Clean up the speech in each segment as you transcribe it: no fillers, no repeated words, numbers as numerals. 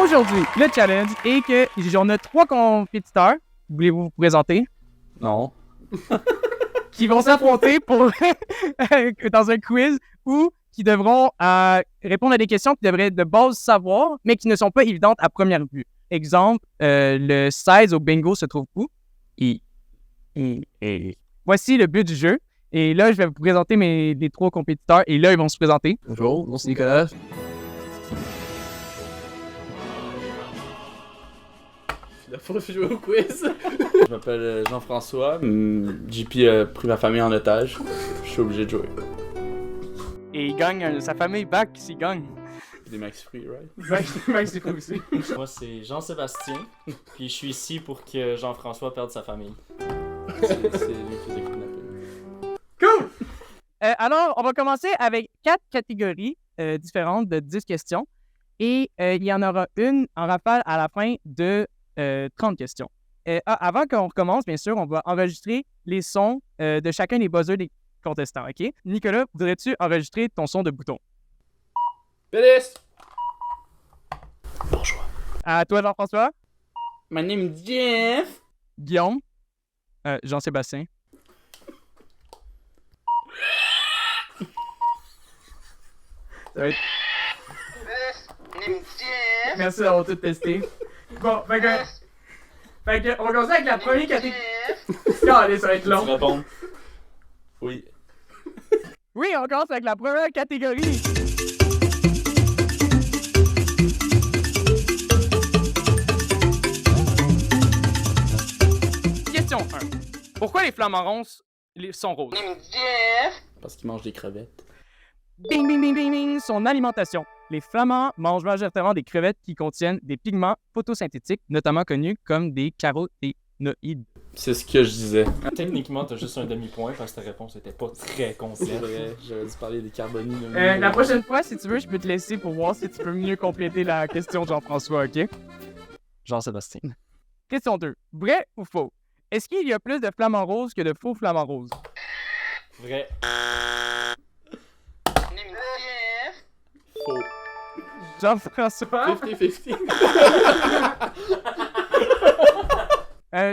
Aujourd'hui, le challenge est que j'en ai 3 compétiteurs. Voulez-vous vous présenter? Non. Qui vont s'affronter pour dans un quiz ou qui devront répondre à des questions qui devraient de base savoir, mais qui ne sont pas évidentes à première vue. Exemple, le 16 au bingo se trouve où? Voici le but du jeu. Et là, je vais vous présenter les 3 compétiteurs et là, ils vont se présenter. Bonjour, moi c'est Nicolas. La fois que je joue au quiz. Je m'appelle Jean-François. JP a pris ma famille en otage. Je suis obligé de jouer. Et il gagne, sa famille back s'il gagne. Des Max Free, right? Max Free aussi. Moi c'est Jean-Sébastien, puis je suis ici pour que Jean-François perde sa famille. C'est lui qui les kidnappés. Cool! Alors, on va commencer avec 4 catégories différentes de 10 questions. Et il y en aura une en rafale à la fin de 30 questions. Avant qu'on recommence, bien sûr, on va enregistrer les sons de chacun des buzzers des contestants, OK? Nicolas, voudrais-tu enregistrer ton son de bouton? Pélis! Bonjour. À toi, Jean-François. My name is Jeff. Guillaume. Jean-Sébastien. Ça va être... Merci d'avoir tout testé. Bon, fait que on va commencer avec la première catégorie. Allez, ça va être Tu long. réponds? Oui. Oui, on commence avec la première catégorie. Question 1. Pourquoi les flamants ronces sont roses? Parce qu'il mange des crevettes. Ding, ding, ding, ding, ding. Son alimentation. Les flamands mangent majoritairement des crevettes qui contiennent des pigments photosynthétiques, notamment connus comme des caroténoïdes. C'est ce que je disais. Techniquement, t'as juste un demi-point parce que ta réponse était pas très C'est consciente. vrai, j'aurais dû parler des carboniques. La prochaine fois, si tu veux, je peux te laisser pour voir si tu peux mieux compléter la question de Jean-François, OK? Jean-Sébastien. Question 2. Vrai ou faux? Est-ce qu'il y a plus de flamants roses que de faux flamants roses? Vrai. Faux. Jean-François? 50-50.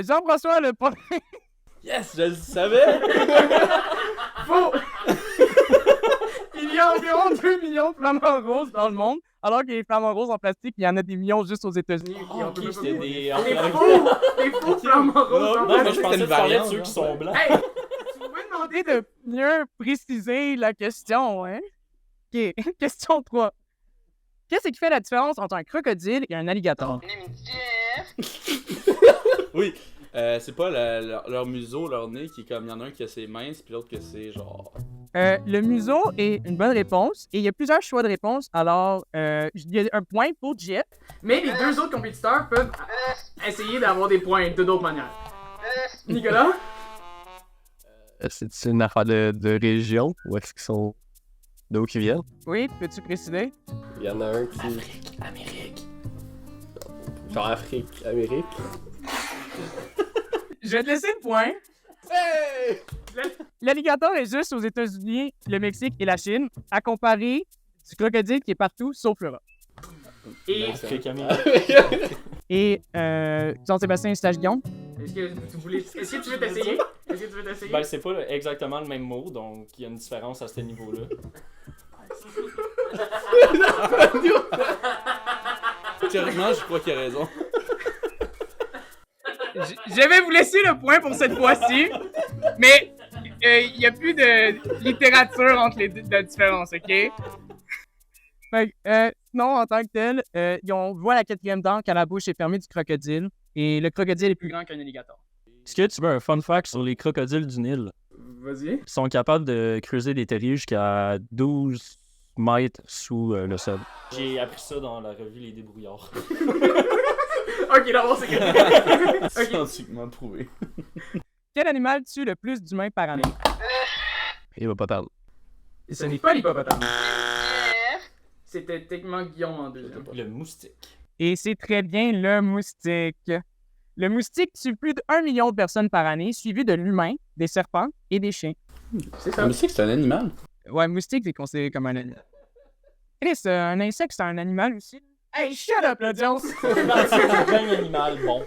Jean-François, le premier. Yes, je le savais! Faux! Il y a environ 2 millions de flamants roses dans le monde, alors que les flamants roses en plastique, il y en a des millions juste aux États-Unis. Oh, ok, c'était des... Les faux flamants roses en Non, mais plastique. je pensais que tu une parlais de variante, ceux qui sont blancs. Hey! Tu pouvais demander de mieux préciser la question, hein? Ok, question 3. Qu'est-ce qui fait la différence entre un crocodile et un alligator? Oui, c'est pas leur museau, leur nez qui est comme. Il y en a un qui a ses minces, puis l'autre que c'est genre. Le museau est une bonne réponse et il y a plusieurs choix de réponse. Alors, il y a un point pour Jeff, mais les 2 autres compétiteurs peuvent essayer d'avoir des points de d'autres manières. Nicolas? C'est une affaire de région ou est-ce qu'ils sont d'où qu'ils viennent? Oui, peux-tu préciser? Il y en a un qui. Amérique. Genre Afrique, Amérique. Je vais te laisser le point. Hey! L'alligator est juste aux États-Unis, le Mexique et la Chine, à comparer du crocodile qui est partout sauf l'Europe. Et, Afrique, Amérique. et Jean-Sébastien Guillaume. Est-ce que tu veux t'essayer? Ben, c'est pas exactement le même mot, donc il y a une différence à ce niveau-là. Théoriquement, je crois qu'il a raison. Je vais vous laisser le point pour cette fois-ci, mais il n'y a plus de littérature entre les deux de différence, OK? Fait que, non, en tant que tel, on voit la 4e dent quand la bouche est fermée du crocodile, et le crocodile est plus grand qu'un alligator. Est-ce que tu veux un fun fact sur les crocodiles du Nil? Vas-y. Ils sont capables de creuser des terriers jusqu'à 12 mètres sous le sol. J'ai appris ça dans la revue Les Débrouillards. OK, d'abord, c'est que... OK. Scientifiquement prouvé. Quel animal tue le plus d'humains par année? Hippopotame. Et ce n'est pas l'hippopotame. C'était techniquement Guillaume en deuxième. Le moustique. Et c'est très bien le moustique. Le moustique tue plus de 1 million de personnes par année, suivi de l'humain, des serpents et des chiens. C'est ça. Mais c'est que c'est un animal. Ouais, moustique, c'est considéré comme un animal. Chris, un insecte, c'est un animal aussi. Hey, shut up, l'audience! C'est parti, un règne animal, bon.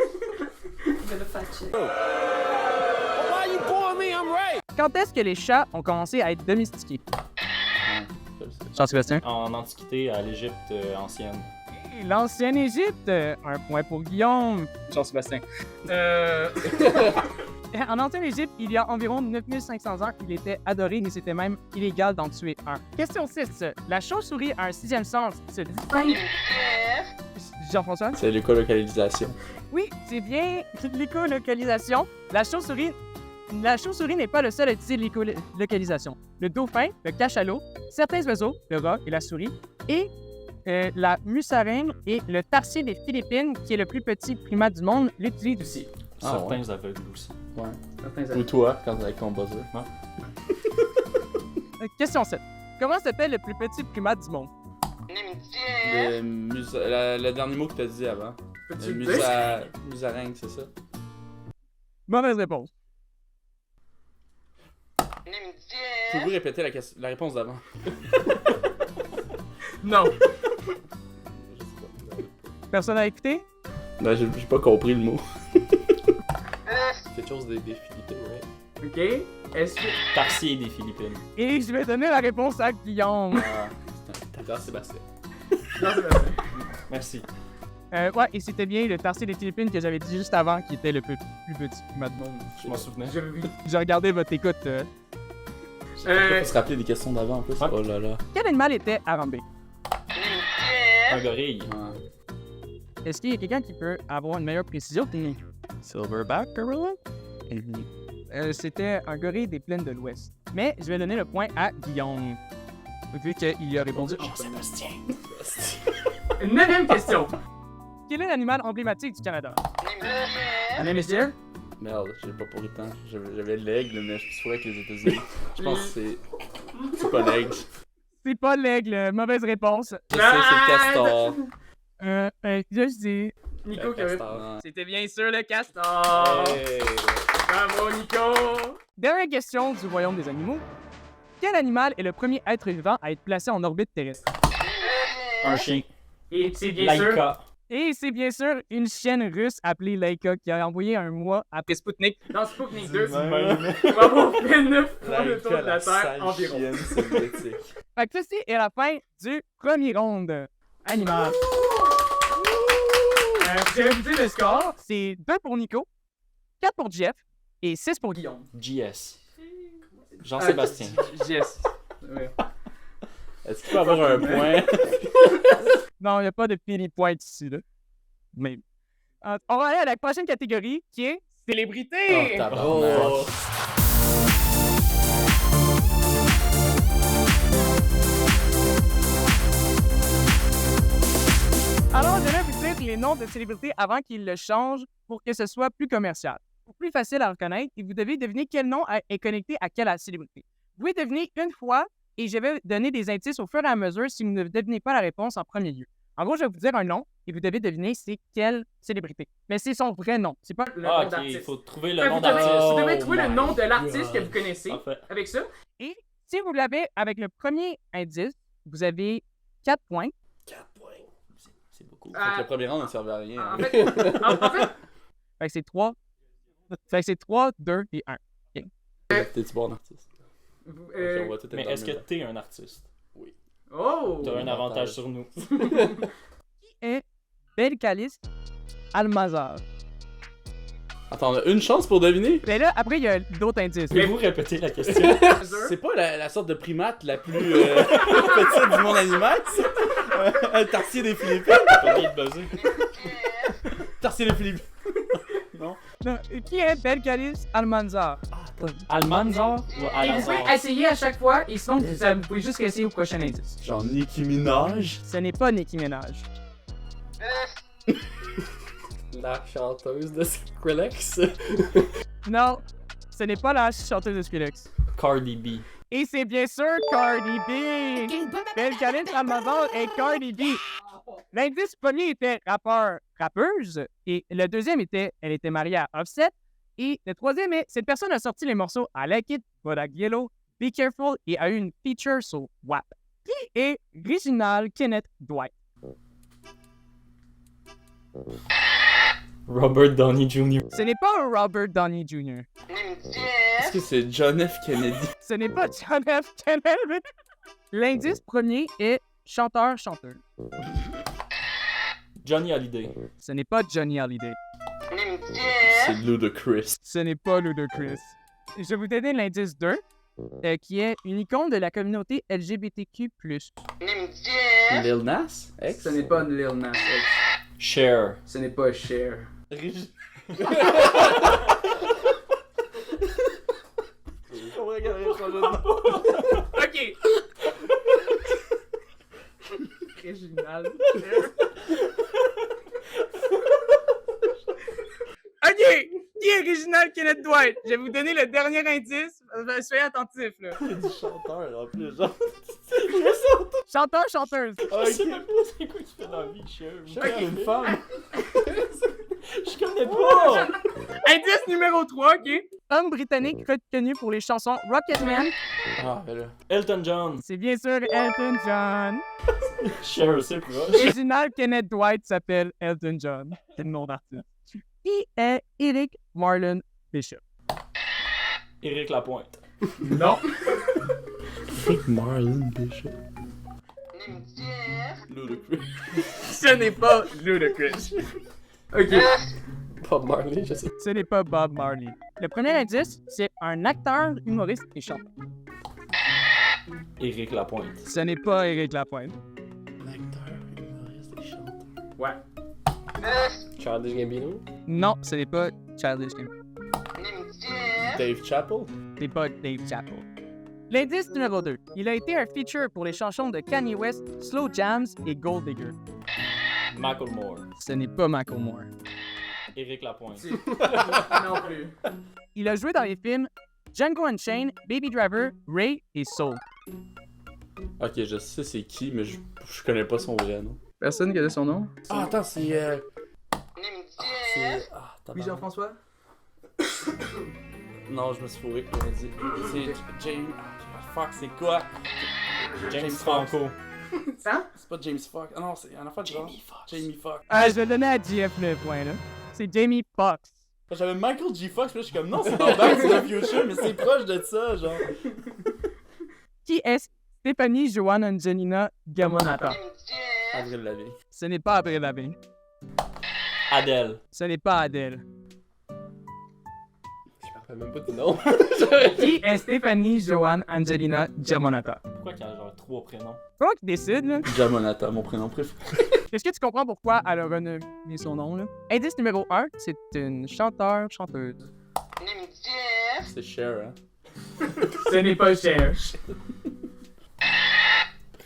Quand est-ce que les chats ont commencé à être domestiqués? Jean-Sébastien? En Antiquité, à l'Égypte ancienne. L'ancienne Égypte, un point pour Guillaume. Jean-Sébastien. En ancienne Égypte, il y a environ 9500 ans, il était adoré, mais c'était même illégal d'en tuer un. Question 6. La chauve-souris a un sixième sens. Se distingue... Jean-François? C'est l'écolocalisation. Oui, c'est bien l'écolocalisation. La chauve-souris n'est pas le seul à utiliser l'écolocalisation. Le dauphin, le cachalot, certains oiseaux, le rat et la souris, et la musaraigne et le tarsier des Philippines, qui est le plus petit primate du monde, l'utilisent aussi. Certains aveugles aussi. Ouais. Ou toi, quand t'es avec ton buzzer. Question 7. Comment s'appelle le plus petit primate du monde? Le dernier mot que t'as dit avant. Musaraigne, c'est ça? Mauvaise réponse. Pouvez-vous répéter la réponse d'avant? Non. Je sais pas. Personne n'a écouté? Ben, j'ai pas compris le mot. Quelque chose des Philippines, ouais. OK. Est-ce que... Tarsier des Philippines. Et je vais donner la réponse à Guillaume. Jean-Sébastien. Merci. Ouais, et c'était bien le tarsier des Philippines que j'avais dit juste avant, qui était le plus petit primate du monde. Je m'en souvenais. J'ai regardé votre écoute. Faut se rappeler des questions d'avant en plus. Ouais. Oh là là. Quel animal était Harambe? Un gorille. Ouais. Est-ce qu'il y a quelqu'un qui peut avoir une meilleure précision? Silverback gorilla? C'était un gorille des plaines de l'Ouest. Mais je vais donner le point à Guillaume. Vu qu'il y a répondu. Jean-Sébastien. Une neuvième question. Quel est l'animal emblématique du Canada? Un hémisphère? Merde, j'ai pas pour le temps. J'avais l'aigle, mais je suis sûr avec les États-Unis. Je pense que c'est pas l'aigle. C'est pas l'aigle. Mauvaise réponse. Je sais, c'est le castor. Je dis. Nico, Castor. c'était bien sûr le castor. Hey. Bravo, Nico. Dernière question du royaume des animaux. Quel animal est le premier être vivant à être placé en orbite terrestre? Un chien. Et c'est bien sûr. Laika. Et c'est bien sûr une chienne russe appelée Laika qui a envoyé un mois après Sputnik. Dans Sputnik 2, pour avoir fait 9 fois le tour de la Terre environ. Fait que ceci est la fin du premier round animal. Je vais vous dire le score. C'est 2 pour Nico, 4 pour Jeff et 6 pour Guillaume. JS. Jean-Sébastien. Yes. Est-ce qu'il peut avoir un point? Non, il n'y a pas de pili point ici, là. Mais. On va aller à la prochaine catégorie qui est célébrité. Oh, tabarnak. Alors, je vais vous dire les noms de célébrités avant qu'ils le changent pour que ce soit plus commercial. Pour plus facile à reconnaître, et vous devez deviner quel nom est connecté à quelle célébrité. Vous pouvez deviner une fois et je vais donner des indices au fur et à mesure si vous ne devinez pas la réponse en premier lieu. En gros, je vais vous dire un nom et vous devez deviner c'est quelle célébrité. Mais c'est son vrai nom, c'est pas le nom Ah, ok, d'artiste. il faut trouver le nom d'artiste. Vous devez trouver le Oh nom my de l'artiste God. que vous connaissez Parfait. avec ça. Et si vous l'avez avec le premier indice, vous avez 4 points. 4 points. C'est beaucoup. Fait que le premier round ne servait à rien. En hein. fait, fait que c'est 3. Fait que c'est 3, 2 et 1. T'es-tu bon artiste? Ok, on va tout Mais être est-ce que dans le t'es un artiste? Oh! T'as un avantage sur nous. Qui est Belcalis Almazar? Attends, on a une chance pour deviner? Mais là, après, il y a d'autres indices. Pouvez-vous répéter la question? C'est pas la sorte de primate la plus petite du monde animal, ça? Un tarsier des Philippines? T'as oublié de buzzer. Tarsier des Philippines. Non? Non, qui est Belcalis Almanzar? Almanzar ou Et vous Almanzar? pouvez essayer à chaque fois, et sinon, vous pouvez juste essayer au prochain indice. Genre Nicki Minaj? Ce n'est pas Nicki Minaj. La chanteuse de Skrillex. Non, ce n'est pas la chanteuse de Skrillex. Cardi B. Et c'est bien sûr Cardi B! Belcalis Almanzar et Cardi B. L'indice premier était rappeuse, et le deuxième était, elle était mariée à Offset, et le troisième est, cette personne a sorti les morceaux I Like It, Bodak Yellow, Be Careful, et a eu une feature sur WAP. Qui est Reginald Kenneth Dwight? Robert Downey Jr. Ce n'est pas Robert Downey Jr. Est-ce que c'est John F. Kennedy? Ce n'est pas John F. Kennedy. L'indice premier est chanteur-chanteur. Johnny Hallyday. Ce n'est pas Johnny Hallyday. C'est Ludacris. Ce n'est pas Ludacris. Je vais vous donner l'indice 2, qui est une icône de la communauté LGBTQ+. Lil Nas X? Ce n'est pas Lil Nas X. Cher. Ce n'est pas Cher. Ok. Original. Ok. Qui est original Kenneth Dwight? Je vais vous donner le dernier indice. Soyez attentifs, là. C'est du chanteur en plus, genre. Chanteur, chanteuse. Je sais même pas c'est quoi qu'il fait dans la vie, Cher. Cher est une femme. Je connais pas! Indice numéro 3, ok. Homme britannique reconnu pour les chansons Rocketman. Ah, ben là. Elton John. C'est bien sûr Elton John. Cher, c'est proche. L'original Kenneth Dwight s'appelle Elton John. C'est le nom d'artiste. Qui est Eric Marlon Bishop? Éric Lapointe. Non. Rick Marlon Bishop. Ludacris. Ce n'est pas Ludacris. Ok. Bob Marley, je sais. Ce n'est pas Bob Marley. Le premier indice, c'est un acteur, humoriste et chanteur. Éric Lapointe. Ce n'est pas Eric Lapointe. L'acteur, humoriste et chanteur. Ouais. Childish Gambino. Non, ce n'est pas Childish Gambino. Dave Chappelle. C'est pas Dave Chappelle. L'indice numéro 2. Il a été un feature pour les chansons de Kanye West, Slow Jams et Gold Digger. Macklemore. Ce n'est pas Macklemore. Éric Lapointe. Non plus. Il a joué dans les films Django Unchained, Baby Driver, Ray et Soul. Ok, je sais c'est qui, mais je connais pas son vrai nom. Personne connaît son nom? Ah, attends, c'est. C'est. Ah, Oui, Jean-François? Non, je me suis fourré, comme dit. C'est James. Ah, fuck, c'est quoi? James Franco. Hein? C'est pas James Fox. Ah non, c'est un enfant de genre. Jamie Foxx. Ah, je vais donner à GF le point, là. C'est Jamie Foxx. J'avais Michael J. Fox, puis là, je suis comme, non, c'est dans Back to the Future, mais c'est proche de ça, genre. Qui est Stéphanie Joanne Angelina Gamonata? Avril Lavigne. Ce n'est pas Avril Lavigne. Adèle. Ce n'est pas Adèle. Je me rappelle même pas du nom. Qui est Stéphanie Joanne Angelina Gamonata? Pourquoi qu'il y a genre 3 prénoms? C'est toi qui décide, là. Jamonata, mon prénom préféré. Est-ce que tu comprends pourquoi elle a renommé son nom, là? Indice numéro 1, c'est une chanteuse. C'est Cher, hein. Ce n'est pas Cher.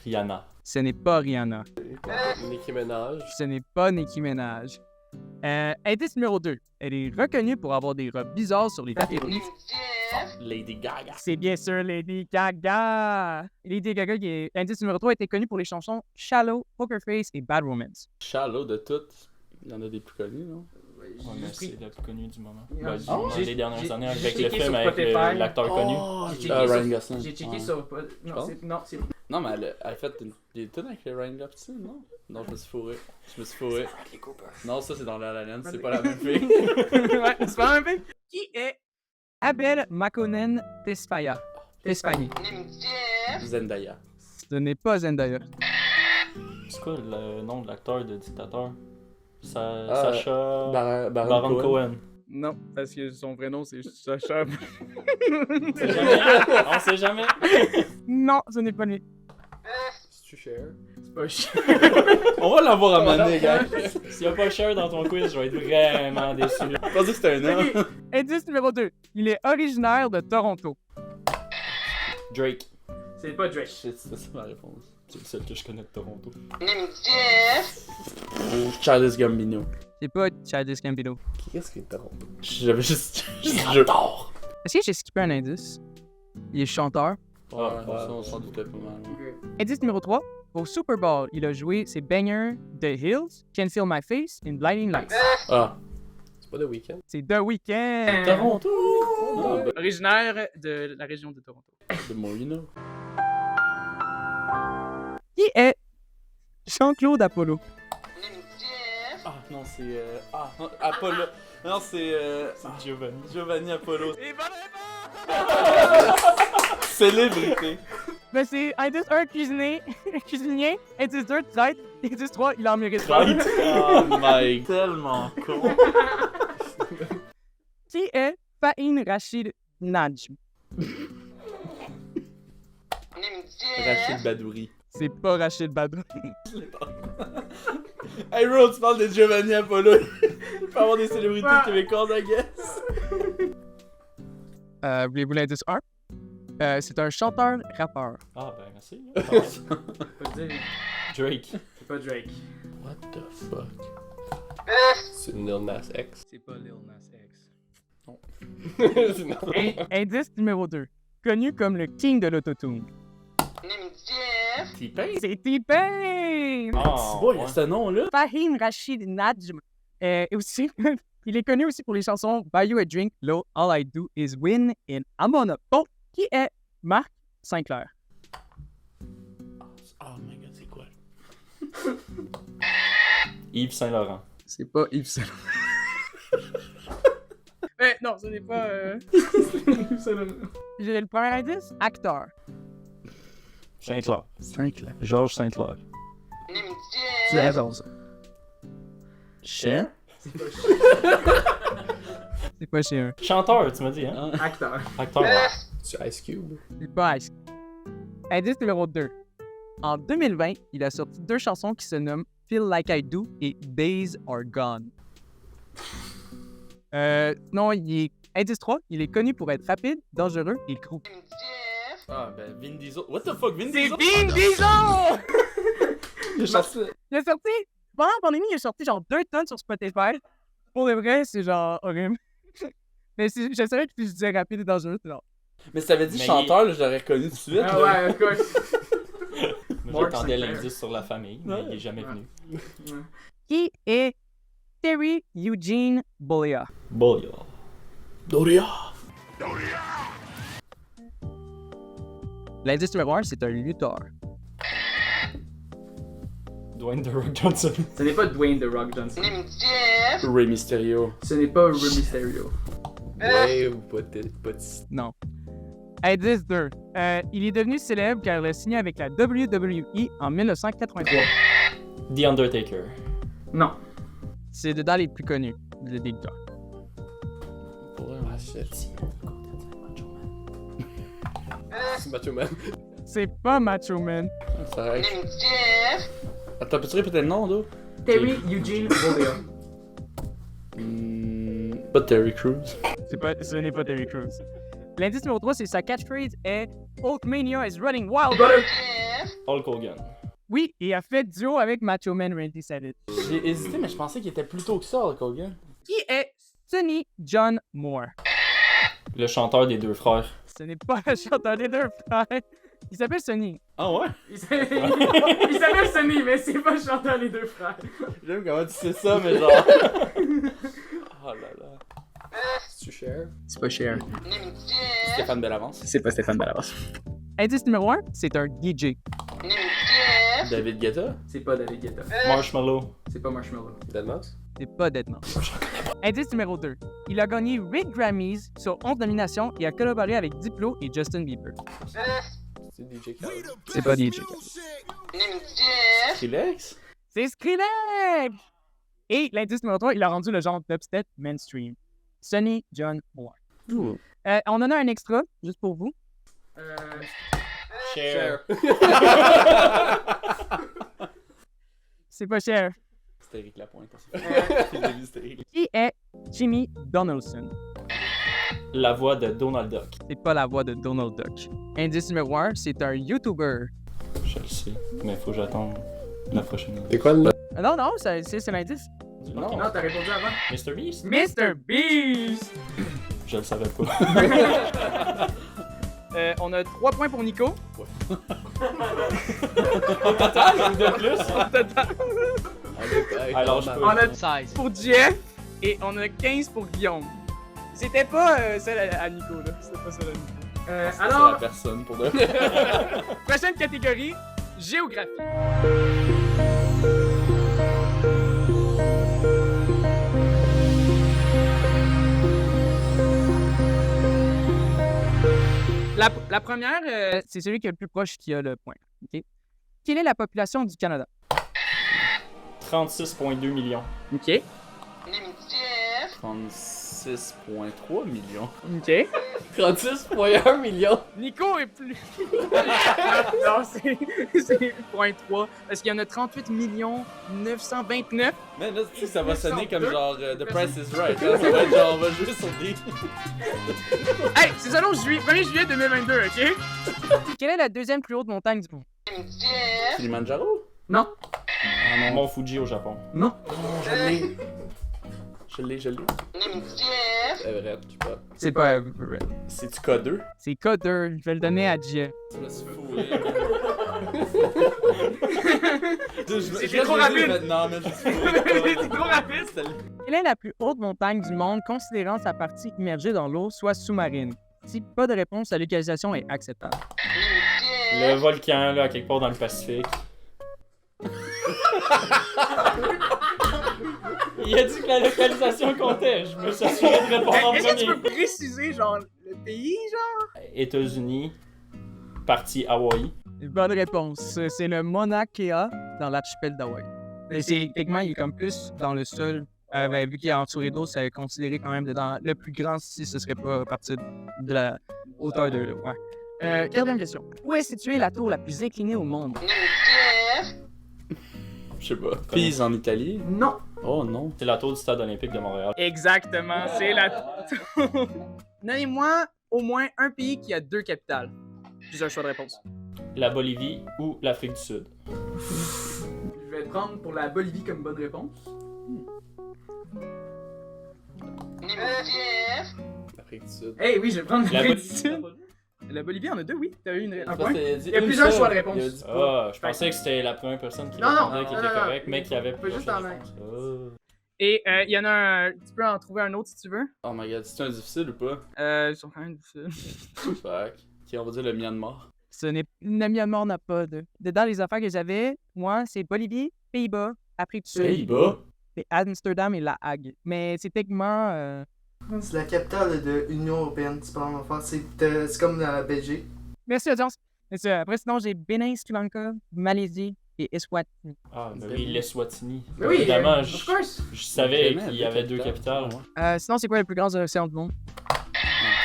Rihanna. Ce n'est pas Rihanna. Nicki Minaj. Ce n'est pas Nicki Minaj. Indice numéro 2. Elle est reconnue pour avoir des robes bizarres sur les tapis rouges. Lady Gaga. C'est bien sûr Lady Gaga. Lady Gaga, qui est... indice numéro 3, était connue pour les chansons Shallow, Poker Face et Bad Romance. Shallow de toutes. Il y en a des plus connus, non? Ouais, mais c'est la plus connue du moment. Ah, Ben, j'ai- dans les dernières j'ai- années, j'ai avec le checké film, sur avec Spotify. l'acteur connu. Oh, J'ai checké Ryan sur- Gosling. J'ai checké Ouais. sur... Je Non, pense. c'est... Non, mais elle a fait des tunes avec Ryan Gosling, non? Non, je me suis fourré. Non, ça, c'est dans La La Land, c'est pas la même fille. Ouais, c'est pas un peu. Qui est Abel Makonnen Tesfaye? Zendaya. Ce n'est pas Zendaya. C'est quoi le nom de l'acteur de dictateur? Ah, Sacha Baron Baron Cohen. Cohen. Non, parce que son vrai nom, c'est Sacha. On sait jamais. On sait jamais. Non, ce n'est pas lui. C'est-tu Cher? C'est pas chiant. On va l'avoir à maner, gars. S'il y a pas Cher dans ton quiz, je vais être vraiment déçu. Je pensais que c'était un homme. Ok. Indice numéro 2. Il est originaire de Toronto. Drake. C'est pas Drake. Shit, c'était ça ma réponse. C'est le seul que je connais de Toronto. Childish Gambino. C'est pas Childish Gambino. Qu'est-ce qui est Toronto? J'avais juste. Est-ce que j'ai skippé un indice? Il est chanteur. Ouais, on s'en doutait pas mal. Indice numéro 3. Au Super Bowl, il a joué ses bangers The Hills, Can't Feel My Face et Blinding Lights. Ah. C'est pas The Weeknd? C'est The Weeknd. Toronto! Ah, ben, Originaire de la région de Toronto. the more you know. Qui est Jean-Claude Apollo? Ah non, c'est. Ah, non, Apollo. Non, c'est. C'est Giovanni. Giovanni Apollo. Et bonne réponse! Célébrité. Ben c'est indice 1, cuisinier. Indice 2, traite. Indice 3, il en mérite pas. Right? Oh my. Tellement con. Qui est Fahim Rashid Najm? Rachid Badouri. C'est pas Rachid Badou. Hey bro, tu parles de Giovanni Apollo. Il peut avoir des célébrités québécoises, I guess. Voulez-vous l'indice 1? C'est un chanteur-rappeur. Ah, ben merci. Pas dire. Drake. C'est pas Drake. What the fuck? C'est Lil Nas X. C'est pas Lil Nas X. Non. Indice numéro 2. Connu comme le king de l'autotune. T-Pain? C'est T-Pain! Ah, C'est bon, il y a ce nom-là. Fahim Rashid Najm. Et aussi, il est connu aussi pour les chansons Buy You a Drink, Low, All I Do Is Win et I'm on a Boat, qui est Marc Sinclair. Oh my god, c'est quoi? Yves Saint-Laurent. C'est pas Yves Saint Non, ce n'est pas. Laurent. J'ai le premier indice, acteur. Saint-Clair. Saint-Clair. Georges Saint-Clair. Tu as raison, ça. Cher? C'est pas chez eux. Chanteur, tu m'as dit, hein? Acteur. Acteur. C'est Ice Cube. C'est pas Ice. Indice numéro 2. En 2020, il a sorti 2 chansons qui se nomment Feel Like I Do et Days Are Gone. Non, indice 3, il est connu pour être rapide, dangereux et gros. Ah ben Vin Diesel. What the fuck, Vin C'est Diesel? Vin Diesel! J'ai sorti. Il a sorti, pendant la pandémie, il a sorti genre 2 tonnes sur Spotify. Pour le vrai, c'est genre horrible. Mais je savais que si je disais rapide et dangereux, c'est genre. Mais si t'avais dit Mais chanteur, là, je l'aurais reconnu tout de suite. Ah là. ouais, quoi. Moi, Mark j'attendais Sinclair. l'indice sur la famille, mais il est jamais venu. Qui est Terry Eugene Bollea? Bolia. Doria. L'indice numéro 1, c'est un lutteur. Dwayne The Rock Johnson. Ce n'est pas Dwayne The Rock Johnson. Ray Mysterio. Ce n'est pas Rey Mysterio. Ouais, ou pas de. Non. Indice 2. Il est devenu célèbre car il a signé avec la WWE en 1983. The Undertaker. Non. C'est dedans les plus connus des lutteurs. Ah shit. C'est Macho Man. C'est pas Macho Man. Ça règle. Attends, peux-tu répéter le nom, d'où? Terry Eugene Bollea. Pas Terry Crews. Ce n'est pas Terry Crews. L'indice numéro 3, c'est sa catchphrase est Hulkmania is running wild. Hulk Hogan. Oui, et il a fait duo avec Macho Man Randy Savage. J'ai hésité, mais je pensais qu'il était plus tôt que ça, Hulk Hogan. Qui est Sonny John Moore? Le chanteur des deux frères. Ce n'est pas le chanteur des deux frères. Il s'appelle Sonny. Ah ouais? Il s'appelle Sonny, mais c'est pas le chanteur des deux frères. J'aime comment tu sais ça, mais genre. Oh là là. C'est-tu Cher? C'est pas Cher. Stéphane Bellavance. C'est pas Stéphane Bellavance. Indice numéro 1, c'est un DJ. David Guetta. C'est pas David Guetta. Marshmallow. C'est pas Marshmallow. Deadmau5? C'est pas Deadmau5. Indice numéro 2. Il a gagné 8 Grammys sur 11 nominations et a collaboré avec Diplo et Justin Bieber. C'est DJ Khaled. C'est pas DJ. Skrillex. C'est Skrillex! Et l'indice numéro 3, il a rendu le genre dubstep mainstream. Sonny John Moore. On en a un extra, juste pour vous. Cher. C'est pas cher. C'était Eric Lapointe. C'était Eric. Qui est Jimmy Donaldson? La voix de Donald Duck. C'est pas la voix de Donald Duck. Indice numéro 1, c'est un YouTuber. Je le sais, mais faut que j'attende la prochaine. C'est quoi le nom? Non, c'est l'indice. Non, Non, t'as répondu avant. Mr. Beast. Mr. Beast! Je le savais pas. On a 3 points pour Nico. Au total ou de plus? Alors je peux. On a 16. pour Jeff et on a 15 pour Guillaume. C'était pas celle à Nico, là. C'était pas celle à Nico. C'est la Alors, personne pour de. Prochaine catégorie, géographie. première, c'est celui qui est le plus proche qui a le point. OK? Quelle est la population du Canada? 36,2 millions. OK. 36,3 millions. OK. 36,1 millions. Nico est plus... non, c'est 0.3. Parce qu'il y en a 38 929. Mais là, tu sais, ça va sonner comme 202. genre The Price is Right. Hein? Ça va être genre, on va jouer sur des. Hey, c'est ça, 1er juillet 2022, OK? Quelle est la deuxième plus haute montagne du monde? Kilimanjaro? Non. Ah non. Mont Fuji au Japon. Non. Je l'ai. Everett, je sais pas. C'est pas... C'est-tu K2? C'est K2. Je vais le donner à Gia. Je me suis fourré. C'était trop rapide. Non, mais je me suis fourré. C'était trop rapide. Quelle est la plus haute montagne du monde considérant sa partie immergée dans l'eau, soit sous-marine? Si pas de réponse, la localisation est acceptable. Le volcan, là, à quelque part dans le Pacifique. Il a dit que la localisation comptait. Je me suis assuré de répondre en Est-ce que tu premier. peux préciser, genre, le pays, genre? États-Unis, partie Hawaï. Bonne réponse. C'est le Mauna Kea dans l'archipel d'Hawaï. Mais c'est, techniquement, il est comme plus dans le sol. Vu qu'il est entouré d'eau, c'est considéré quand même dans le plus grand si ce serait pas à partir de la hauteur de l'eau. Ouais. Quatrième question. Où est située la tour la plus inclinée au monde? Je sais pas. Pise en Italie? Non. Oh non. C'est la tour du Stade olympique de Montréal. Exactement, c'est la tour. Donnez-moi au moins un pays qui a 2 capitales. Plusieurs choix de réponse. La Bolivie ou l'Afrique du Sud. Je vais prendre pour la Bolivie comme bonne réponse. L'Afrique du Sud. Eh oui, je vais prendre La l'Afrique du Bolivie. Sud. La Bolivie en a 2, oui. T'as eu un Je pense point. que Il y a plusieurs choix de réponse. Ah, je pensais que c'était la première personne qui Non, non, répondait qui non, était non, correcte, non. mais qui avait On peut juste en réponse. Et il y en a un. Tu peux en trouver un autre si tu veux. Oh my god, c'est un difficile ou pas? Ils sont quand même difficiles. Fuck. Ok, on va dire le Myanmar. Ce n'est. Le Myanmar n'a pas de. Dedans, les affaires que j'avais, moi, c'est Bolivie, Pays-Bas, Afrique du Sud. Pays-Bas? Et Amsterdam et La Hague. Mais c'est techniquement. C'est la capitale de l'Union Européenne, tu parles en France. C'est comme la Belgique. Merci, audience. Après, sinon, j'ai Bénin, Sri Lanka, Malaisie et Eswatini. Ah, mais oui, l'Eswatini. Oui, Évidemment, of course. je savais Vraiment, qu'il y avait 2 capitales. Sinon, c'est quoi le plus grand océan du monde?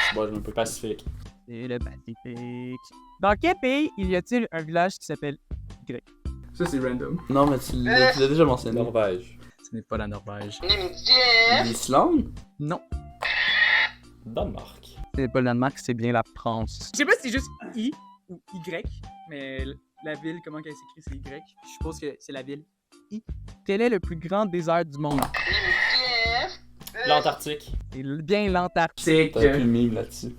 C'est bon, je me peux pas. Pacifique. C'est le Pacifique. Dans quel pays y a-t-il un village qui s'appelle Y? Ça, c'est random. Non, mais tu l'as déjà mentionné. Norvège. Ce n'est pas la Norvège. L'Islande? Non. Danemark. Ce n'est pas le Danemark, c'est bien la France. Je sais pas si c'est juste I ou Y, mais la ville, comment elle s'écrit, c'est Y. Je suppose que c'est la ville I. Quel est le plus grand désert du monde? L'Antarctique. C'est bien l'Antarctique. T'as plus le mime là-dessus.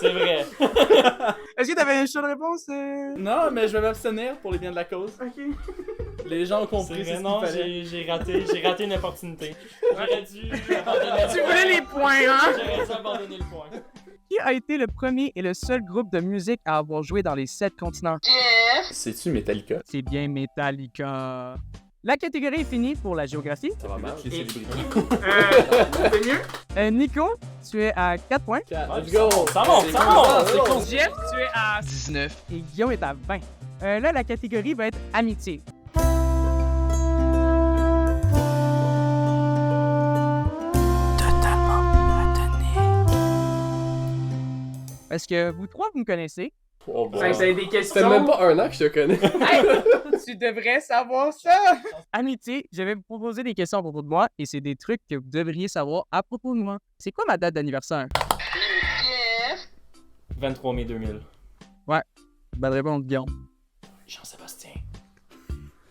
C'est vrai. Est-ce que t'avais un choix de réponse? Non, mais je vais m'abstenir pour les biens de la cause. Ok. Les gens ont compris, C'est c'est vrai, ce non, qu'il fallait. j'ai raté une opportunité. J'aurais dû abandonner Tu voulais les points, hein? J'aurais dû abandonner le point. Qui a été le premier et le seul groupe de musique à avoir joué dans les 7 continents? C'est-tu Metallica? C'est bien Metallica. La catégorie est finie pour la géographie. Ça va mal. Et- C'est mieux. Nico, tu es à 4 points. Let's go! Ça monte, ça monte! C'est con. Jeff, tu es à 19. et Guillaume est à 20. Là, la catégorie va être amitié. Parce que vous trois, vous me connaissez. Oh, bon. des Ça questions. fait même pas un an que je te connais. Tu devrais savoir ça! Amitié, je vais vous proposer des questions à propos de moi et c'est des trucs que vous devriez savoir à propos de moi. C'est quoi ma date d'anniversaire? 23 mai 2000. Bonne réponse, Guillaume. Jean-Sébastien.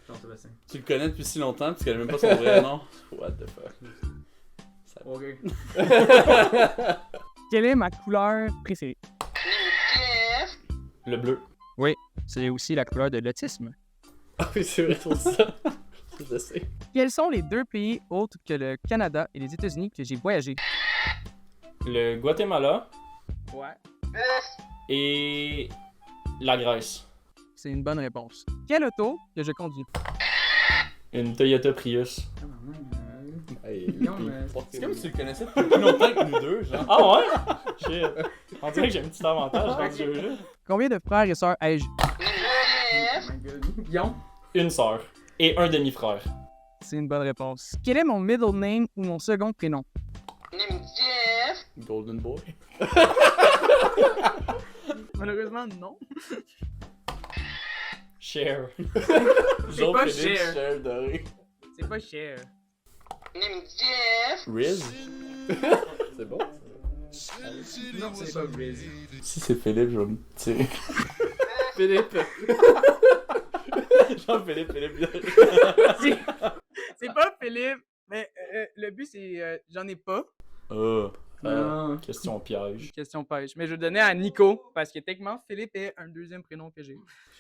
Jean-Sébastien. Tu le connais depuis si longtemps, tu connais même pas son vrai nom. What the fuck? Ça... Ok. Quelle est ma couleur préférée? Le bleu. C'est aussi la couleur de l'autisme. Ah oui, c'est vrai, pour ça. Je sais. Quels sont les 2 pays autres que le Canada et les États-Unis que j'ai voyagé? Le Guatemala Ouais. et la Grèce. C'est une bonne réponse. Quel auto que je conduis? Une Toyota Prius. Hey, Guillaume, C'est comme si tu le connaissais depuis plus longtemps que nous deux, genre. Ah ouais? Shit. On dirait que j'ai un petit avantage dans ce jeu-là. Combien de frères et sœurs ai-je? Oh my god. Guillaume. Une sœur et un demi-frère. C'est une bonne réponse. Quel est mon middle name ou mon second prénom? Golden Boy. Malheureusement, non. Cher. C'est pas Philippe, Cher. Cher doré. C'est pas cher. Riz? C'est bon? Non, c'est pas Briz. Si c'est Philippe, je vais me tirer. Philippe! Jean-Philippe, Philippe doré. C'est pas Philippe, mais le but c'est j'en ai pas. Non. Question piège. Question pêche. Mais je vais donner à Nico parce que techniquement Philippe est un deuxième prénom que j'ai.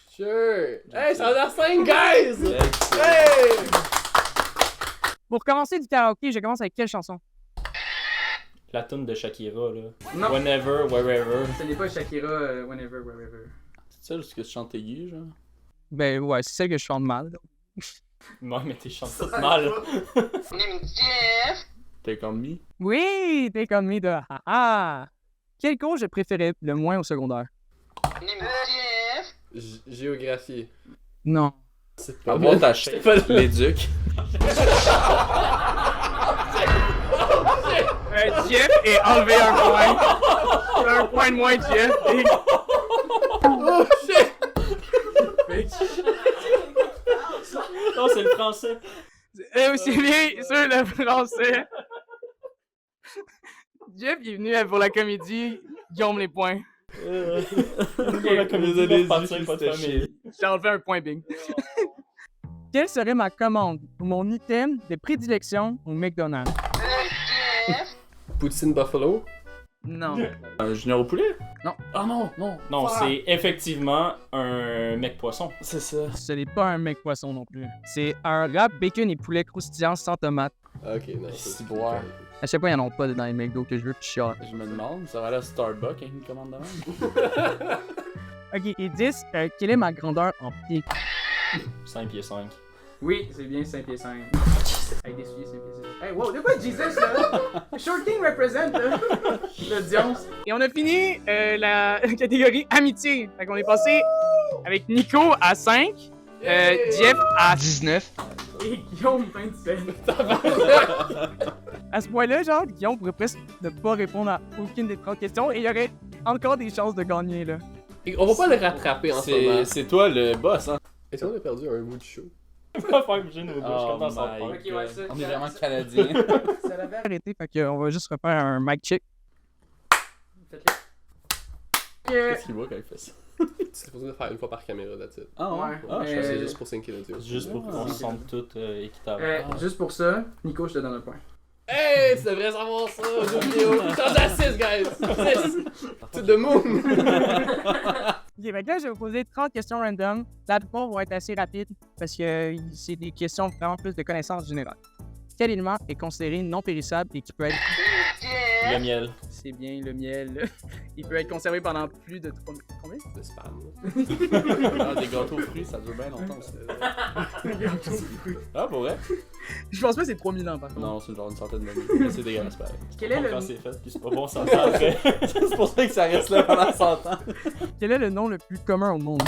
Sure! Hey, ça en a 5, guys! Yes. Hey! Pour commencer du karaoké, je commence avec quelle chanson? La tune de Shakira, là. Non. Whenever, wherever. Ce n'est pas Shakira, whenever, wherever. C'est ça, ce que tu chantes aigu, genre? Ben ouais, c'est celle que je chante mal. Non, mais t'es chantes toutes mal. Take on me? Oui, t'es comme me de haha. Quel cours je préférais le moins au secondaire? Géographie. Non. C'est Ah pas bon, bon. t'as C'est pas le- l'éduc. Jeff est enlevé un point. Un point de moins, Jeff. Oh shit! Non, c'est le français. Et aussi bien sur le français. Jeff il est venu pour la comédie. Guillaume les points. Pour la comédie, Désolé, pas de partir, Juju, pas de c'était famille. J'ai enlevé un point bing. Quelle serait ma commande ou mon item de prédilection au McDonald's? Poutine Buffalo? Non. Un junior au poulet? Non. Ah non, non. Non, c'est effectivement un mec poisson. C'est ça. Ce n'est pas un mec poisson non plus. C'est un wrap bacon et poulet croustillant sans tomate. Ok, non. Si boire. À chaque fois, il n'y en a pas dans les McDo que je veux, puis chiant. Je me demande, ça va aller à Starbucks avec une commande de même? Ok, et 10, quelle est ma grandeur en pied? 5 pieds 5. Oui, c'est bien 5 pieds 5. Avec des souliers 5 pieds 5. Hey, wow, de quoi Jesus là? Short King represent là. L'audience. Et on a fini la catégorie amitié. Fait qu'on est passé avec Nico à 5, Jeff à 19. Et Guillaume 27. À ce point-là, genre, Guillaume pourrait presque ne pas répondre à aucune des 30 questions et il y aurait encore des chances de gagner, là. Et on va pas le rattraper en ce moment. C'est toi le boss, hein? Est-ce qu'on a perdu un bout du show? On va faire bouger nos bouches Oh comme dans son my parc. Ok, ouais, ça. On est vraiment canadiens. Ça l'avait Arrêtez, fait qu'on va juste refaire un mic check. Qu'est-ce qu'il voit quand il fait ça? C'est supposé le faire une fois par caméra, that's it. Ah Ouais. Ah, Je je pense que c'est Euh, juste pour syncer l'audio. C'est juste pour qu'on se sente tous équitables. Juste pour ça, Nico, je te donne un point. Hey, tu devrais savoir ça, jeu vidéo. Change à 6, guys! 6! C'est de moon! Ok, fait que là, je vais vous poser 30 questions random. La plupart vont être assez rapides parce que c'est des questions vraiment plus de connaissances générales. Quel élément est considéré non périssable et qui peut être... Le miel. C'est bien le miel. Il peut être conservé pendant plus de... Combien? De spam. Ah, des gâteaux aux fruits, ça dure bien longtemps aussi. Ah, pour vrai? Je pense pas que c'est 3000 ans, par contre. Non, c'est genre une centaine d'années. Mais c'est dégueulasse, pareil. Quel est le. Quand c'est fait, puis c'est pas bon, ça sent après. C'est pour ça que ça reste là pendant 100 ans. Quel est le nom le plus commun au monde?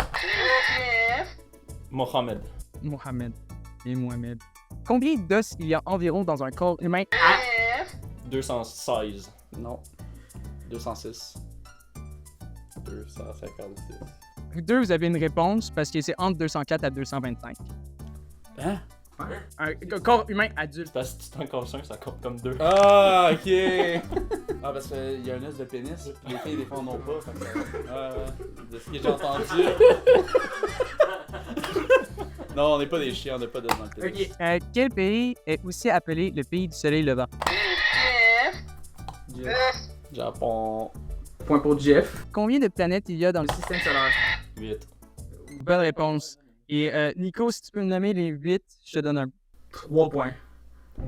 Mohamed. Mohamed. Et Mohamed. Combien d'os il y a environ dans un corps humain? 216. Non. 206. 256. Vous deux, vous avez une réponse parce que c'est entre 204 à 225. Hein? Un corps humain adulte. Parce que si tu encore 5, ça compte comme 2. Ah, ok. Ah, parce qu'il y a un os de pénis, puis les filles, des fois, en ont pas. Fait que, de ce que j'ai entendu. Non, on n'est pas des chiens, on n'a pas d'os dans le pénis. Ok. Quel pays est aussi appelé le pays du soleil levant? Japon. Point pour Jeff. Combien de planètes il y a dans le Le système solaire. 8. Bonne réponse. Et Nico, si tu peux me nommer les 8, je te donne un. 3 points. Moi,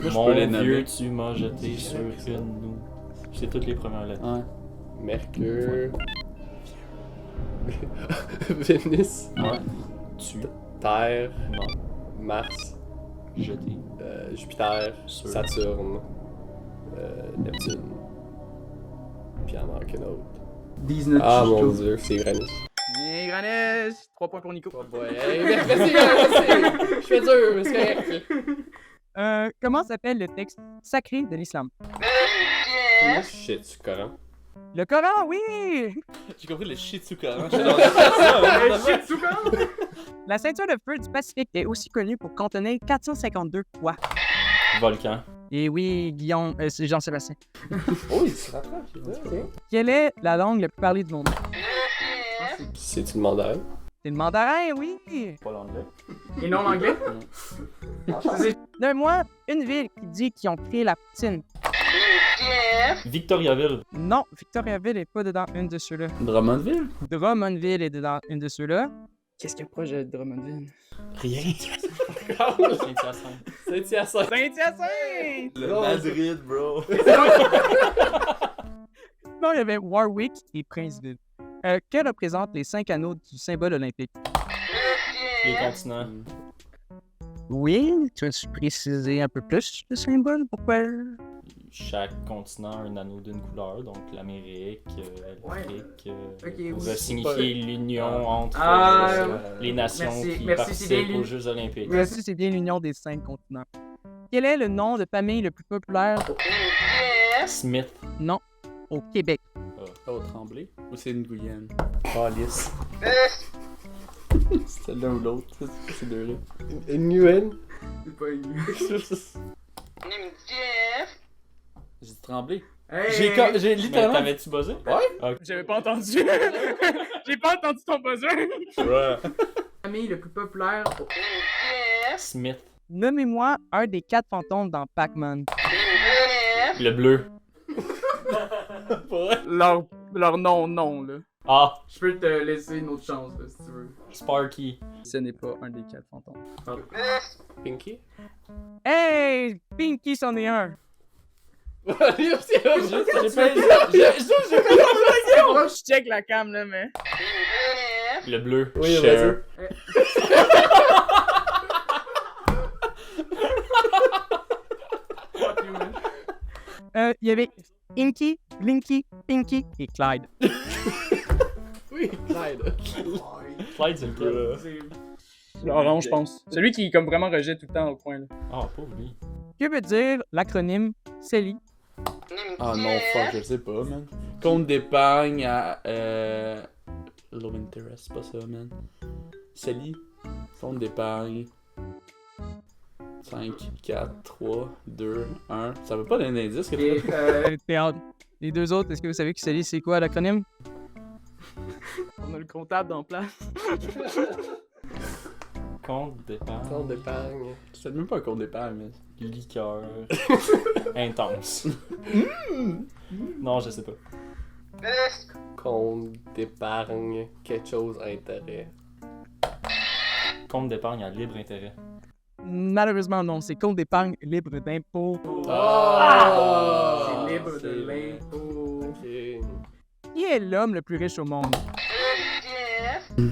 je Mon peux les vieux, nommer. tu m'as jeté sur une nous. C'est toutes les premières lettres. Ouais. Mercure. Vénus. Ouais. Tu. Terre. Non. Mars. Jeté. Jupiter, Sûr. Saturne, Neptune. Puis il en manque un autre. 19 Ah mon dieu, c'est Uranus. Bien, Granes! 3 points pour Nico. Oh boy, hey, merci, je fais dur, mais c'est correct. Comment s'appelle le texte sacré de l'islam? Shit, tu Coran. Le Coran, oui! J'ai compris le shit sous Coran. La ceinture de feu du Pacifique est aussi connue pour contenir 452 poids. Volcan. Et oui, Guillaume, c'est Jean-Sébastien. Oh, il se rattrape, Quelle est la langue la plus parlée du monde? C'est-tu le mandarin? C'est le mandarin, oui! Pas l'anglais. Et non l'anglais? Donne-moi une ville qui dit qu'ils ont créé la poutine. Victoriaville. Non, Victoriaville n'est pas dedans une de ceux-là. Drummondville? Drummondville est dedans une de ceux-là. Qu'est-ce qu'il y a proche de Drummondville? Rien. Saint-Hyacinthe. Saint-Hyacinthe. Saint-Hyacinthe! Le Madrid, bro. Non, il y avait Warwick et Princeville. Que représentent les 5 anneaux du symbole olympique? Les continents. Oui, tu veux-tu préciser un peu plus le symbole? Pourquoi? Chaque continent a un anneau d'une couleur, donc l'Amérique, l'Afrique, Ok, pour oui. signifier l'union entre les nations merci, qui merci, c'est bien participent aux lu. Jeux olympiques. Merci, c'est bien l'union des 5 continents. Quel est le nom de famille le plus populaire? Smith. Non, au Québec. Oh, Tremblay? Ou c'est une Guyane? Oh, lisse. C'était l'un ou l'autre, ces deux-là. Nguyen. C'est pas une. J'ai dit Tremblay. Hey! J'ai Mais littéralement. t'avais-tu buzzé? Ouais? J'avais pas entendu. J'ai pas entendu ton besoin. Ouais. Famille le plus populaire. Smith. Nommez-moi un des 4 fantômes dans Pac-Man. Le bleu. Leur nom, là. Ah, Je peux te laisser une autre chance, là, si tu veux. Sparky. Ce n'est pas un des 4 fantômes. Pinky? Hey! Pinky, c'en est un. J'ai pas Je check la cam, là, mais... Le bleu. Oui, Cher. Fuck you, man. Il y avait Inky, Blinky, Pinky et Clyde. Oui, Clyde. Clyde, c'est lequel? L'orange, je pense. Celui qui, comme, vraiment rejette tout le temps au coin, là. Ah, pauvre lui. Que veut dire l'acronyme CELI? Ah non, fuck, je sais pas, man. Compte d'épargne à. Low interest, c'est pas ça, man. Sally. Compte d'épargne. 5, 4, 3, 2, 1. Ça veut pas donner d'indice que Et, Théâtre. Les deux autres, est-ce que vous savez que CELI, c'est quoi l'acronyme? On a le comptable dans place. Compte d'épargne. Compte d'épargne. C'est même pas un compte d'épargne, mais. Liqueur. Intense. Non, je sais pas. Compte d'épargne, quelque chose intérêt. Compte d'épargne à libre intérêt. Malheureusement, non. C'est compte d'épargne libre d'impôt. c'est libre de l'impôt. Ok. Qui est l'homme le plus riche au monde?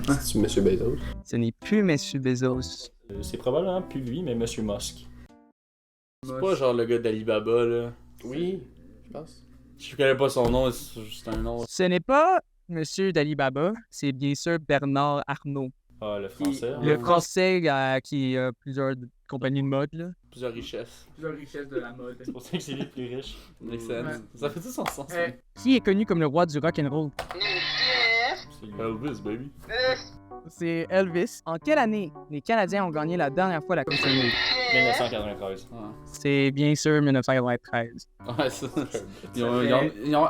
C'est-tu Monsieur Bezos? Ce n'est plus Monsieur Bezos. C'est probablement plus lui, mais Monsieur Musk. C'est pas genre le gars d'Alibaba, là. Oui, je pense. Je connais pas son nom, c'est juste un nom. Ce n'est pas Monsieur d'Alibaba, c'est bien sûr Bernard Arnault. Ah, le français. Le français qui a plusieurs compagnies de mode, là. Plusieurs richesses. Plusieurs richesses de la mode. C'est pour ça que c'est lui le plus riche. Makes sense. Ouais. Ça fait tout son sens. Eh, Qui est connu comme le roi du rock'n'roll? C'est lui. Elvis, baby. C'est Elvis. En quelle année les Canadiens ont gagné la dernière fois la Coupe Stanley? 1993. C'est bien sûr 1993. Ouais, ça.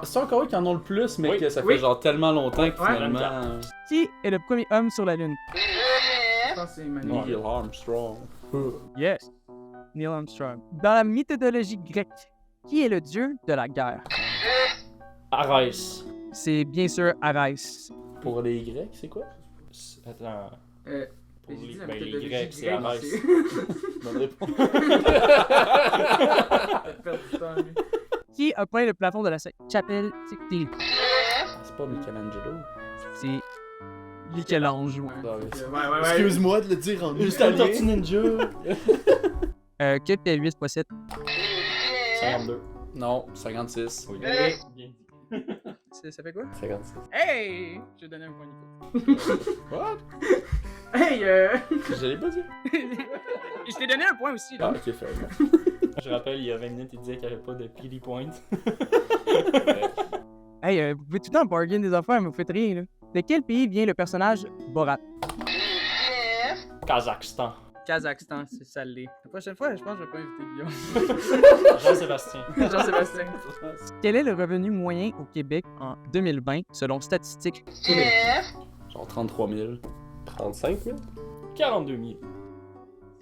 C'est encore eux qui en ont le plus, mais Oui. que ça fait Oui. genre tellement longtemps que Ouais. finalement. Qui est le premier homme sur la Lune? je pense que c'est Emmanuel. Neil Armstrong. Yes. Neil Armstrong. Dans la mythologie grecque, qui est le dieu de la guerre? Arès. C'est bien sûr Arès. Pour les Grecs, c'est quoi? Attends. Pour J'ai dit la les mythologie Grecs, c'est grecque, Arès. c'est- Bonne réponse. T'as perdu du temps, lui. Qui a peint le plafond de la chapelle Sixtine? C'est pas Michelangelo. C'est Michel-Ange. Ouais, Ah, oui. ouais. Excuse-moi de le dire en Juste un Tortue Ninja. Que fait 8 x 7? 52. Non, 56. Oui. Hey. Bien dit. Ça fait quoi? 56. Hey! Je vais donner un point Nico. What? Hey, Je l'ai pas dit. je t'ai donné un point aussi, Ah, là. ok, fair. Je rappelle, il y a 20 minutes, il disait qu'il n'y avait pas de pity point. Hey, vous pouvez tout le temps bargain des affaires, mais vous faites rien, là. De quel pays vient le personnage Borat? Kazakhstan. Kazakhstan, c'est salé. La prochaine fois, je pense que je vais pas inviter Guillaume. Jean-Sébastien. Jean-Sébastien. Quel est le revenu moyen au Québec en 2020 selon Statistique Québec? Genre 33 000. 35 000? 42 000.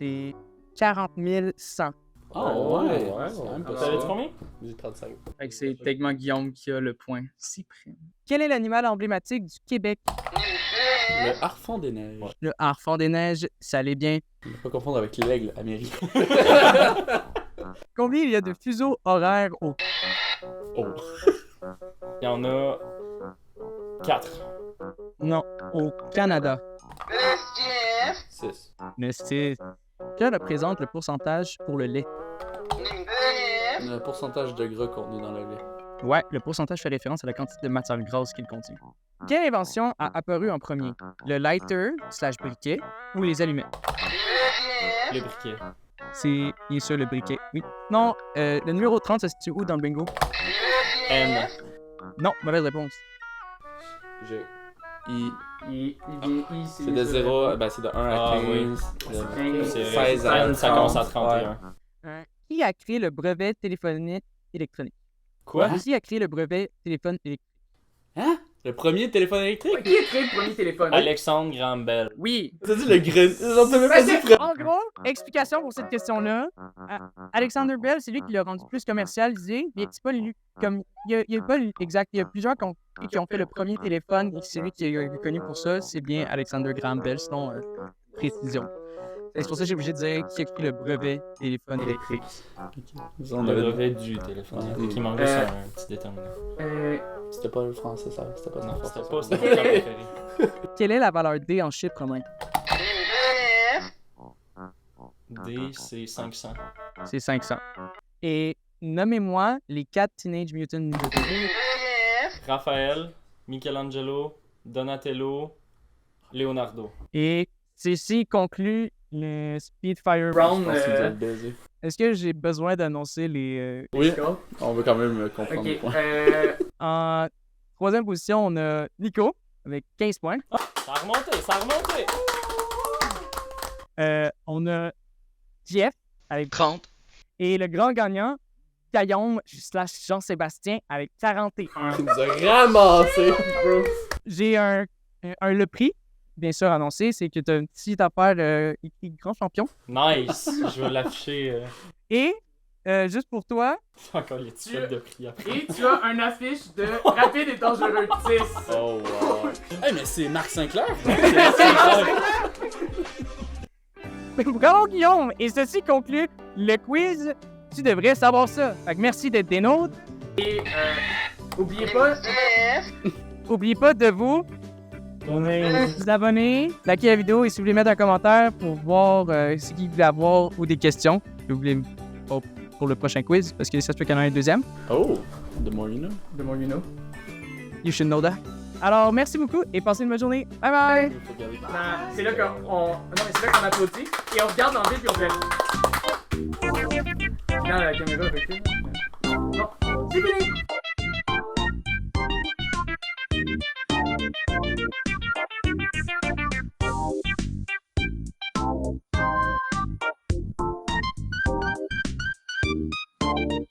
C'est 40 100. Ah ouais, c'est quand même pas ouais. T'avais dit ça. combien? J'ai 35. Fait que c'est techniquement Guillaume qui a le point. Si prime. Quel est l'animal emblématique du Québec? Le harfang des neiges. Le harfang des neiges, ça allait bien. Ne pas confondre avec l'aigle américain. Combien il y a de fuseaux horaires au... Oh. Il y en a 4. Non, au Canada? 6. Mais c'est... Que représente le pourcentage pour le lait? Le pourcentage de gras contenu dans le lait. Ouais, le pourcentage fait référence à la quantité de matière grasse qu'il contient. Quelle invention a apparu en premier? Le lighter / briquet ou les allumettes? Le briquet. C'est bien sûr le briquet, oui. Non, le numéro 30 se situe où dans le bingo? N. Non, mauvaise réponse. J'ai. I. C'est C'est de 0, ben c'est de 1 à Ah, 15. oui. de C'est 16 à 30, ça commence à 30. 31. Qui a créé le brevet téléphonique électronique? Quoi? Qui a créé le brevet téléphone électronique? Hein? Le premier téléphone électrique? Qui a créé le premier téléphone? Alexandre Graham Bell. Oui. T'as dit le gren... Genre, t'as même pas dit frère. En gros, explication pour cette question-là. Alexander Bell, c'est lui qui l'a rendu plus commercialisé, mais c'est pas lui. Comme, il y a pas exact. Il y a plusieurs qui ont fait le premier téléphone et c'est lui qui est connu pour ça. C'est bien Alexander Graham Bell, sinon précision. C'est pour ça que j'ai obligé de dire qui a créé le brevet téléphone électrique. On Le avait... brevet du téléphone électrique qui manque juste un petit déterminant. C'était pas le français, ça. C'était pas Non, ça. c'était pas mon préféré. Quelle est la valeur D en chiffres romains? D, c'est 500. C'est 500. Et nommez-moi les 4 Teenage Mutant Ninja Turtles. Raphaël, Michelangelo, Donatello, Leonardo. Et ceci conclut le Speedfire Round. Je pense que tu dois être baisé. Est-ce que j'ai besoin d'annoncer les... Oui, on veut quand même comprendre Ok. le point. En troisième position, on a Nico avec 15 points. Ça a remonté, ça a remonté! On a Jeff avec 30. Et le grand gagnant, Guillaume / Jean-Sébastien avec 41. Tu nous as ramassé, bro. J'ai le prix, bien sûr, annoncé. C'est que tu as une petite affaire écrit grand champion. Nice! Je vais l'afficher. Et, juste pour toi, Encore les tickets de prix après. Et tu as un affiche de Rapide et Dangereux 10. Oh, wow. Hey, mais c'est Marc Sinclair. bravo Guillaume! Et ceci conclut le quiz. Tu devrais savoir ça. Fait que merci d'être des nôtres. Et oubliez pas, N'oubliez pas de vous abonner, liker la vidéo et si vous voulez mettre un commentaire pour voir ce qu'il voulait avoir ou des questions, si vous voulez pour le prochain quiz, parce que ça se peut qu'il y en ait un deuxième. Oh, the more you know. The more you know. You should know that. Alors, merci beaucoup et passez une bonne journée. Bye bye! Faut regarder. C'est là qu'on applaudit et on regarde dans le vide puis on fait. Regarde la caméra, fait que. Non, c'est fini!